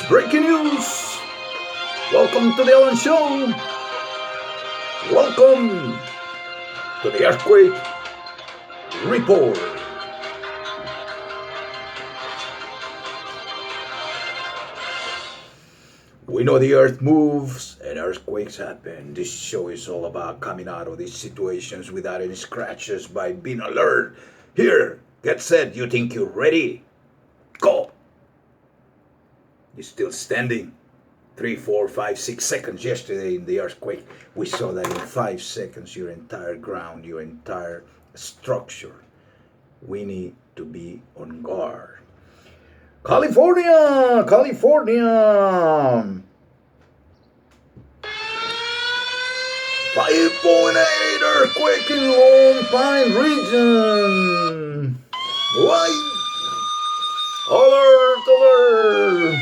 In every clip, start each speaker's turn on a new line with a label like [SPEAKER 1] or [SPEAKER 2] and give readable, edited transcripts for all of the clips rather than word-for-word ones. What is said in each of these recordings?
[SPEAKER 1] Breaking news! Welcome to the Ellen Show! Welcome to the Earthquake Report! We know the earth moves and earthquakes happen. This show is all about coming out of these situations without any scratches by being alert. Here, get set. You think you're ready? Go! You're still standing. 3, 4, 5, 6 seconds yesterday in the earthquake. We saw that in 5 seconds, your entire ground, your entire structure. We need to be on guard. California! 5.8 earthquake in Lone Pine region. Why? Alert, alert!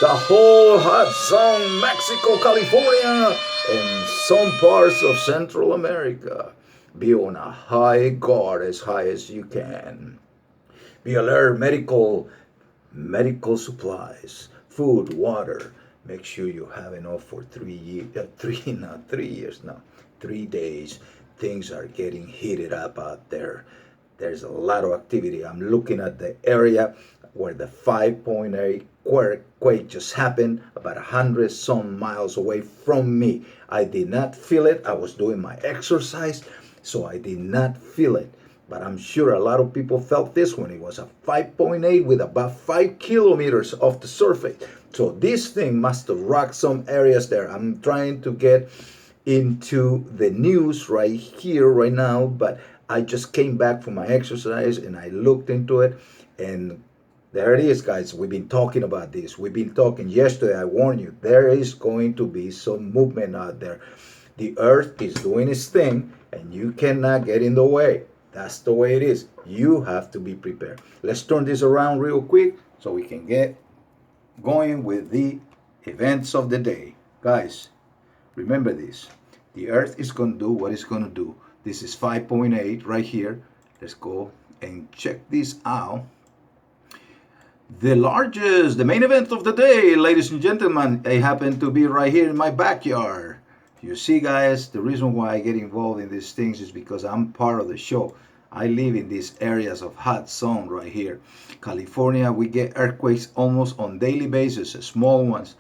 [SPEAKER 1] The whole hot zone, Mexico, California, and some parts of Central America. Be on a high guard, as high as you can. Be alert, medical supplies, food, water. Make sure you have enough for 3 years, 3 days. Things are getting heated up out there. There's a lot of activity. I'm looking at the area where the 5.8 quake just happened, about 100 some miles away from me. I did not feel it. I was doing my exercise, so I did not feel it. But I'm sure a lot of people felt this one. It was a 5.8 with about 5 kilometers off the surface. So this thing must have rocked some areas there. I'm trying to get into the news right here, right now, but I just came back from my exercise and I looked into it, and there it is, guys. We've been talking about this. We've been talking yesterday. I warned you, there is going to be some movement out there. The earth is doing its thing and you cannot get in the way. That's the way it is. You have to be prepared. Let's turn this around real quick so we can get going with the events of the day. Guys, remember this. The earth is going to do what it's going to do. This is 5.8 right here. Let's go and check this out. The main event of the day, ladies and gentlemen, I happen to be right here in my backyard. You see, guys, the reason why I get involved in these things is because I'm part of the show. I live in these areas of hot zone right here. California, we get earthquakes almost on daily basis, small ones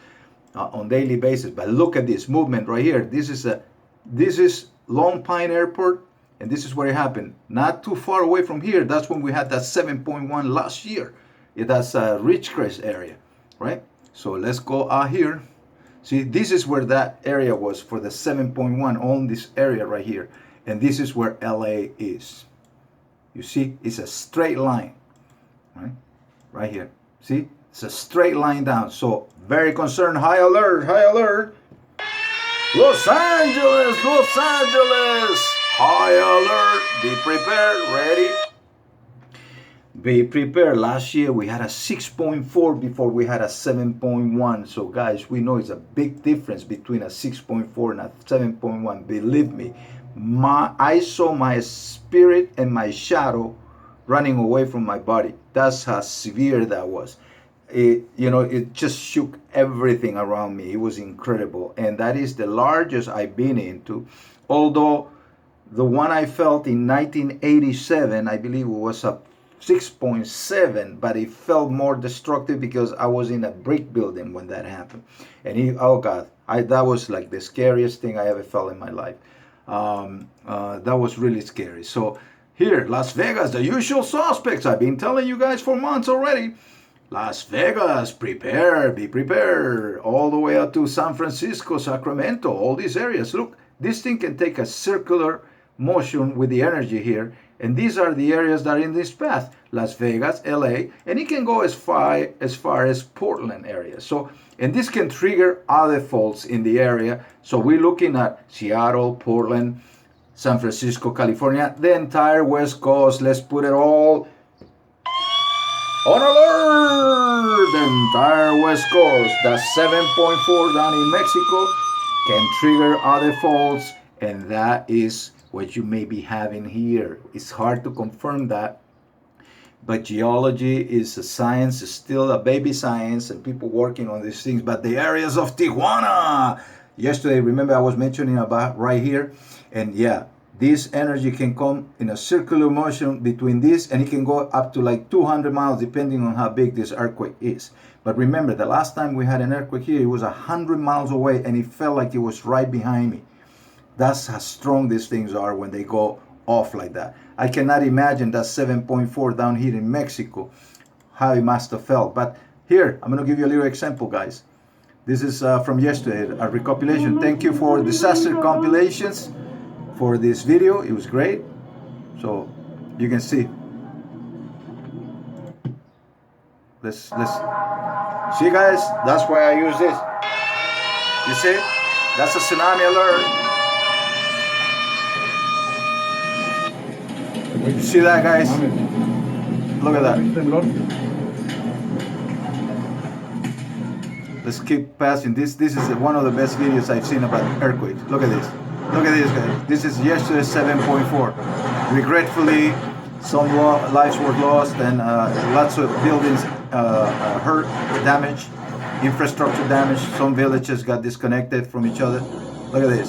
[SPEAKER 1] on daily basis. But look at this movement right here. This is Lone Pine Airport, and this is where it happened. Not too far away from here. That's when we had that 7.1 last year. That's Ridgecrest area, right? So let's go out here. See, this is where that area was for the 7.1 on this area right here. And this is where LA is. You see, it's a straight line, right? Right here. See, it's a straight line down. So very concerned, high alert, high alert. Los Angeles, high alert. Be prepared, ready. Be prepared. Last year we had a 6.4 before we had a 7.1. So guys, we know it's a big difference between a 6.4 and a 7.1. Believe me, I saw my spirit and my shadow running away from my body. That's how severe that was. It just shook everything around me. It was incredible. And that is the largest I've been into. Although the one I felt in 1987, I believe it was a 6.7, but it felt more destructive because I was in a brick building when that happened. And oh God, that was like the scariest thing I ever felt in my life. That was really scary. So here, Las Vegas, the usual suspects. I've been telling you guys for months already. Las Vegas, prepare, be prepared. All the way up to San Francisco, Sacramento, all these areas. Look, this thing can take a circular motion with the energy here. And these are the areas that are in this path. Las Vegas, LA, and it can go as far as Portland area. So, and this can trigger other faults in the area. So we're looking at Seattle, Portland, San Francisco, California, the entire West Coast. Let's put it all on alert. The entire West Coast. That 7.4 down in Mexico can trigger other faults, and that is what you may be having here. It's hard to confirm that But geology is a science, it's still a baby science, and people working on these things. But the areas of Tijuana, yesterday, remember I was mentioning about right here, and yeah, this energy can come in a circular motion between this, and it can go up to like 200 miles depending on how big this earthquake is. But remember, the last time we had an earthquake here, it was 100 miles away, and it felt like it was right behind me. That's how strong these things are when they go off like that. I cannot imagine that 7.4 down here in Mexico, how it must have felt. But here, I'm going to give you a little example, guys. This is from yesterday, a recompilation. Thank you for Disaster Compilations for this video. It was great. So you can see. Let's see, guys. That's why I use this. You see? That's a tsunami alert. You see that, guys? Look at that. Let's keep passing. This is one of the best videos I've seen about earthquakes. Look at this. Look at this, guys. This is yesterday 7.4. Regretfully, some lives were lost and lots of buildings hurt, damaged, infrastructure damaged. Some villages got disconnected from each other. Look at this.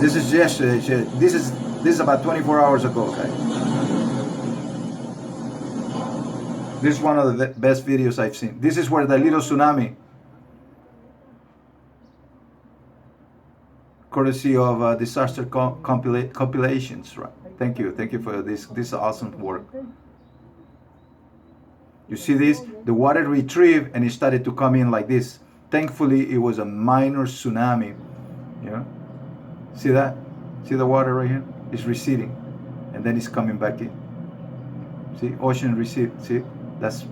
[SPEAKER 1] This is yesterday. This is about 24 hours ago, guys. This is one of the best videos I've seen. This is where the little tsunami, courtesy of disaster compilations, right? Thank you for this awesome work. You see this? The water retrieved and it started to come in like this. Thankfully, it was a minor tsunami. You know, see that? See the water right here? It's receding, and then it's coming back in. See, ocean recede. See, that's.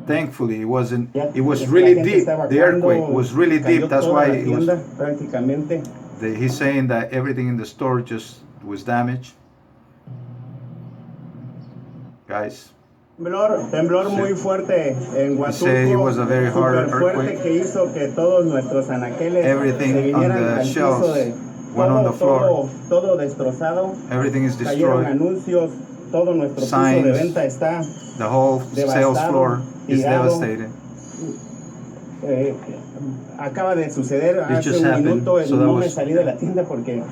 [SPEAKER 1] Thankfully, it wasn't. It was really deep. The earthquake was really deep. That's why it was. He's saying that everything in the store just was damaged. Guys.
[SPEAKER 2] Temblor muy fuerte en Huatulco.
[SPEAKER 1] It was a very hard earthquake.
[SPEAKER 2] Que hizo que todos nuestros anaqueles
[SPEAKER 1] everything on the shelves went on the floor.
[SPEAKER 2] Todo destrozado.
[SPEAKER 1] Everything is destroyed.
[SPEAKER 2] Anuncios. Todo nuestro
[SPEAKER 1] Signs.
[SPEAKER 2] Piso de venta está
[SPEAKER 1] the whole sales floor is devastated.
[SPEAKER 2] Acaba de suceder hace un minuto.
[SPEAKER 1] So
[SPEAKER 2] no me salí de la tienda porque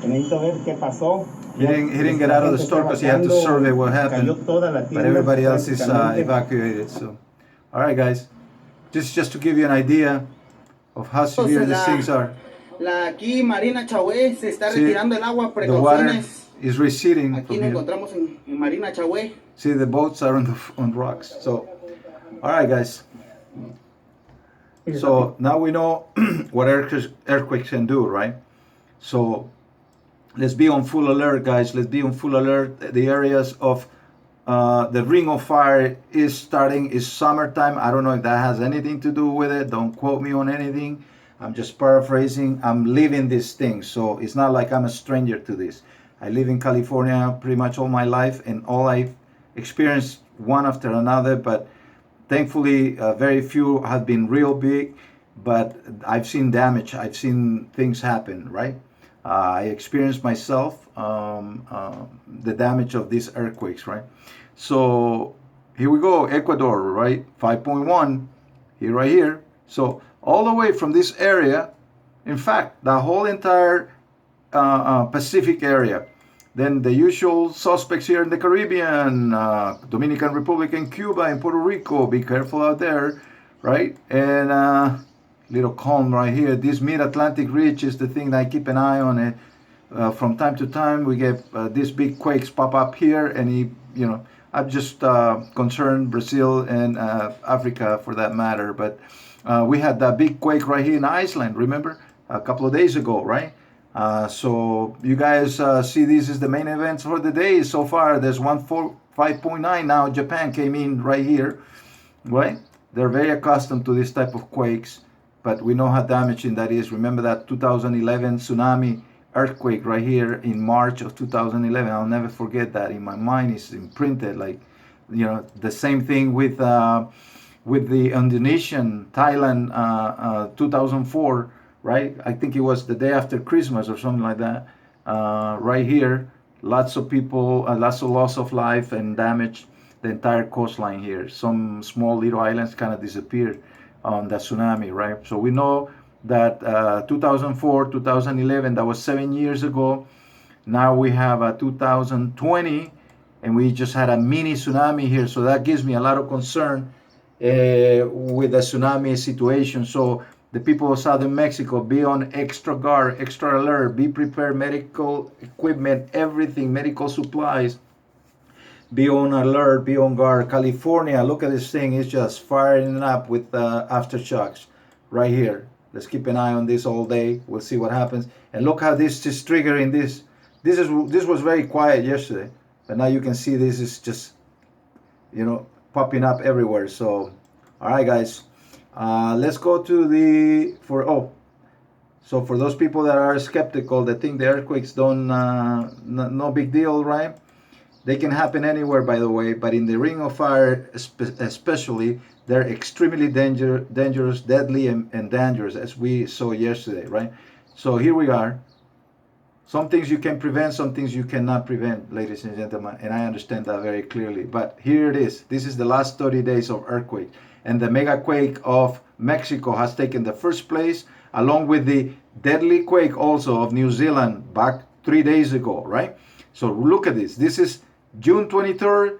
[SPEAKER 2] necesito ver qué pasó.
[SPEAKER 1] He didn't get out of the store because he had to survey what happened. But everybody else is evacuated. So, all right, guys, just to give you an idea of how severe these things are.
[SPEAKER 3] Aquí Marina Chahué se está retirando el agua.
[SPEAKER 1] The water is receding.
[SPEAKER 3] Aquí nos encontramos en Marina Chahué.
[SPEAKER 1] See, the boats are on rocks. So, all right, guys. So now we know what earthquakes can do, right? So let's be on full alert, guys. Let's be on full alert. The areas of the ring of fire is starting. It's summertime. I don't know if that has anything to do with it. Don't quote me on anything. I'm just paraphrasing. I'm living this thing. So it's not like I'm a stranger to this. I live in California pretty much all my life, and all I've experienced one after another, but thankfully very few have been real big, but I've seen damage. I've seen things happen, right? I experienced myself the damage of these earthquakes, right? So here we go, Ecuador, right? 5.1 here, right here. So all the way from this area, in fact, the whole entire Pacific area. Then the usual suspects here in the Caribbean, Dominican Republic and Cuba and Puerto Rico. Be careful out there, right? And little calm right here. This mid-Atlantic ridge is the thing that I keep an eye on. It from time to time we get these big quakes pop up here, and I'm just concerned Brazil and Africa for that matter. But we had that big quake right here in Iceland. Remember a couple of days ago, right? So you guys see this is the main events for the day so far. There's 5.9 now. Japan came in right here, right? They're very accustomed to this type of quakes, but we know how damaging that is. Remember that 2011 tsunami earthquake right here in March of 2011. I'll never forget that. In my mind, it's imprinted. Like, the same thing with the Indonesian, Thailand, 2004. Right? I think it was the day after Christmas or something like that. Right here lots of people, lots of loss of life and damage the entire coastline here. Some small little islands kind of disappeared on the tsunami, right? So we know that 2004, 2011, that was 7 years ago. Now we have a 2020, and we just had a mini tsunami here. So that gives me a lot of concern with the tsunami situation. So the people of southern Mexico, be on extra guard, extra alert, be prepared, medical equipment, everything, medical supplies. Be on alert, be on guard. California, look at this thing, it's just firing up with aftershocks right here. Let's keep an eye on this all day. We'll see what happens. And look how this is triggering this. This was very quiet yesterday, but now you can see this is just, popping up everywhere. So, all right, guys, let's go to so for those people that are skeptical, that think the earthquakes don't, no big deal, right? They can happen anywhere, by the way, but in the Ring of Fire especially, they're extremely dangerous, deadly, and dangerous, as we saw yesterday, right? So here we are. Some things you can prevent, some things you cannot prevent, ladies and gentlemen, and I understand that very clearly. But here it is. This is the last 30 days of earthquake, and the mega quake of Mexico has taken the first place, along with the deadly quake also of New Zealand back 3 days ago, right? So look at this. This is June 23rd,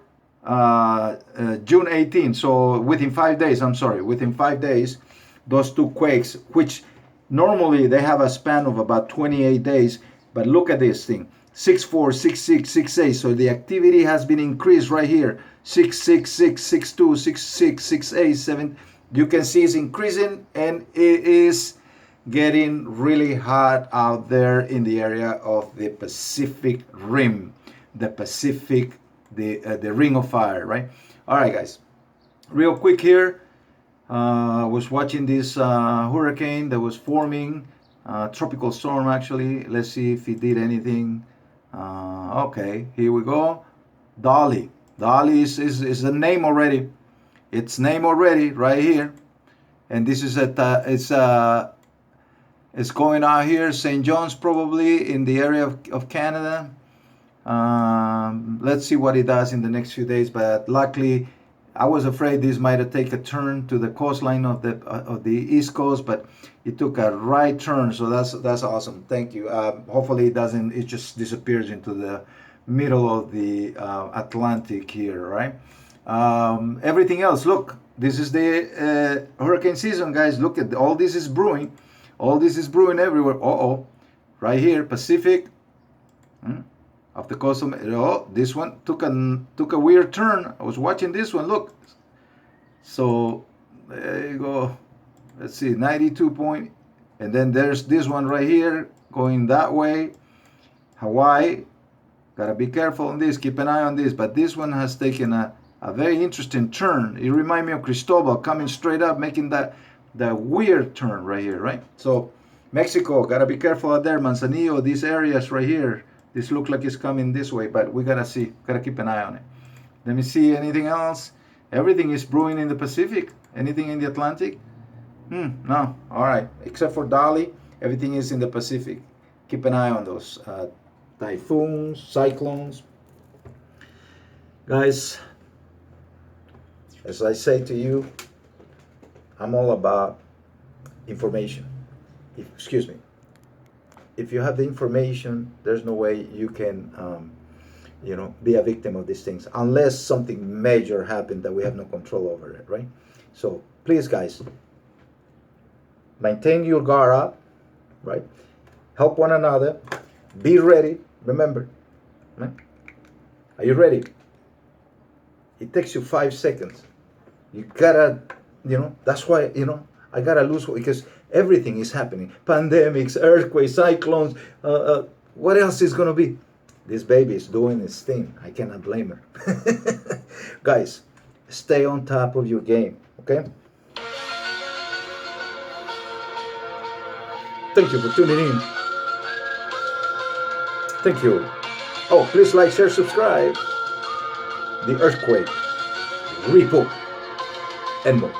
[SPEAKER 1] June 18th. So within 5 days, within 5 days, those two quakes, which normally they have a span of about 28 days. But look at this thing, 6-4, 6-6, 6-8. So the activity has been increased right here. 6-6, 6-2, 6-6, 6-8, 7. You can see it's increasing, and it is getting really hot out there in the area of the Pacific Rim, the Ring of Fire, right? All right, guys. Real quick here, I was watching this hurricane that was forming. Tropical storm, actually. Let's see if it did anything. Okay, here we go. Dolly. Dolly is a name already. It's name already right here. And this is it's going out here, St. John's, probably in the area of Canada. Let's see what it does in the next few days. But luckily, I was afraid this might have taken a turn to the coastline of the East Coast, but it took a right turn, so that's awesome. Thank you. Hopefully it just disappears into the middle of the Atlantic here, right? Everything else, look, this is the hurricane season, guys. Look at all this is brewing. All this is brewing everywhere. Right here, Pacific. Off the coast of, this one took a weird turn. I was watching this one, look. So there you go. Let's see, 92 point. And then there's this one right here going that way. Hawaii. Gotta be careful on this, keep an eye on this. But this one has taken a very interesting turn. It reminds me of Cristobal coming straight up, making that weird turn right here, right? So Mexico, gotta be careful out there. Manzanillo, these areas right here. This looks like it's coming this way, but we gotta keep an eye on it. Let me see anything else. Everything is brewing in the Pacific. Anything in the Atlantic? No. All right. Except for Dolly, everything is in the Pacific. Keep an eye on those typhoons, cyclones. Guys, as I say to you, I'm all about information. Excuse me. If you have the information, there's no way you can, be a victim of these things, unless something major happened that we have no control over it, right? So please, guys, maintain your guard up, right? Help one another. Be ready. Remember, right? Are you ready? It takes you 5 seconds. You gotta, that's why, I gotta lose, because everything is happening. Pandemics, earthquakes, cyclones. What else is gonna be? This baby is doing its thing. I cannot blame her. Guys, stay on top of your game, okay? Thank you for tuning in. Thank you. Oh, please like, share, subscribe. The earthquake, report, and more.